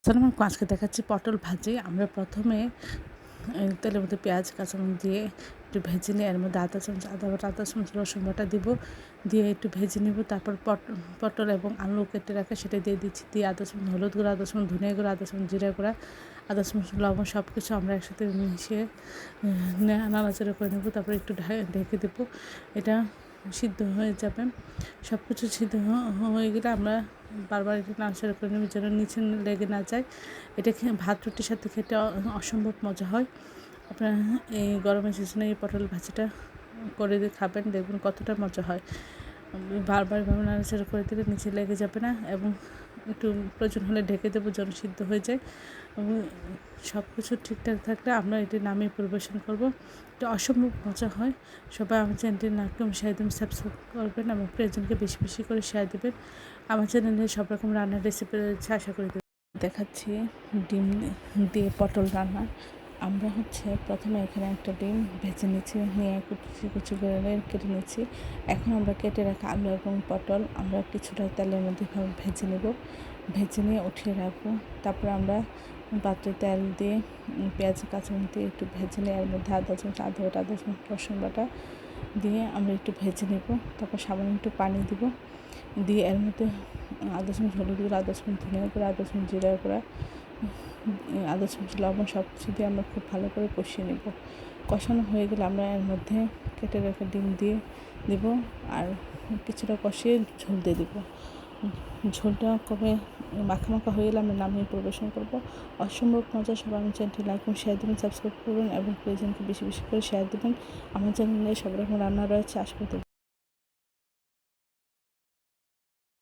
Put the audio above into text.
আসসালামু আলাইকুম। আজকে দেখাচ্ছি পটল ভাজি। আমরা প্রথমে তেলের মধ্যে পেঁয়াজ, কাঁচামরিচ দিয়ে একটু ভেজে নিয়ে এর মধ্যে আধা চামচ আদা বাটা, আধা চামচ রসুন বাটা দিব। দিয়ে একটু ভেজে নিব। তারপর পটল এবং আলু কেটে রাখা সেটা দিয়ে দিচ্ছি। দিয়ে আধা চামচ হলুদ গুঁড়া, আধা চামচ ধনিয়া গুঁড়া, আধা চামচ জিরা গুঁড়া, আধা চামচ লবণ সব কিছু আমরা একসাথে মিশিয়ে নাড়াচাড়া করে নেব। তারপর একটু ঢেকে দেবো। এটা সিদ্ধ হয়ে যাবে। সব কিছু সিদ্ধ হয়ে গেলে আমরা বারবার একটু নাড়াচাড়া করে নেব যেন নিচে লেগে না যায়। এটা ভাত রুটির সাথে খেতে অসম্ভব মজা হয়। আপনারা এই গরমের সিজনে এই পটল ভাজিটা করে দিয়ে খাবেন, দেখবেন কতটা মজা হয়। বারবার এভাবে নাড়াচাড়া করে দিলে নিচে লেগে যাবে না এবং একটু প্রয়োজন হলে ঢেকে দেবো যেন সিদ্ধ হয়ে যায়। এবং সব কিছু ঠিকঠাক থাকলে আমরা এটি নামিয়ে পরিবেশন করব। এটা অসম্ভব মজা হয়। সবাই আমার চ্যানেলটি নাকম শেয়ার দেবেন, সাবস্ক্রাইব করবেন এবং প্রিয়জনকে বেশি বেশি করে শেয়ার দেবেন। আমার চ্যানেলে সব রকম রান্নার রেসিপি রয়েছে, আশা করি দেখাচ্ছি ডিম দিয়ে পটল রান্না। আমরা প্রথমে এখানে একটা ডিম ভেজে নিচ্ছি, নিয়ে কুচি কুচি করে কেটে নিচ্ছি। এখন আমরা কেটে রাখা আলু এবং পটল আমরা কিছুটা তেলের মধ্যে ভেজে নেব। ভেজে নিয়ে উঠিয়ে রাখবো। তারপর আমরা পাত্রে তেল দিয়ে পেঁয়াজ কাঁচামরিচ দিয়ে একটু ভেজে নিয়ে এর মধ্যে আধা চামচ আদা বাটা, আধা চামচ রসুন বাটা দিয়ে আমরা একটু ভেজে নেব। তারপর সামান্য একটু পানি দিব। দিয়ে এর মধ্যে আধা চামচ হলুদ গুঁড়া, আধা চামচ ধনিয়া গুঁড়া, আধা চামচ জিরা গুঁড়া, আধা চামচ লবণ সব কিছু দিয়ে আমরা খুব ভালো করে কষিয়ে নেব। কষানো হয়ে গেলে আমরা এর মধ্যে কেটে রেখে ডিম দিয়ে দেব আর কিছুটা কষিয়ে ঝোল দিয়ে দেবো। ঝোলটা কবে মাখা মাখা হয়ে গেলে আমরা নামিয়ে পরিবেশন করবো। অসম্ভব মজা। সবাই আমার চ্যানেলটি লাইক এবং শেয়ার দেবেন, সাবস্ক্রাইব করবেন এবং প্রিয়জনকে বেশি বেশি করে শেয়ার দেবেন। আমার চ্যানেলে সব রকম রান্না রয়েছে, আশা করি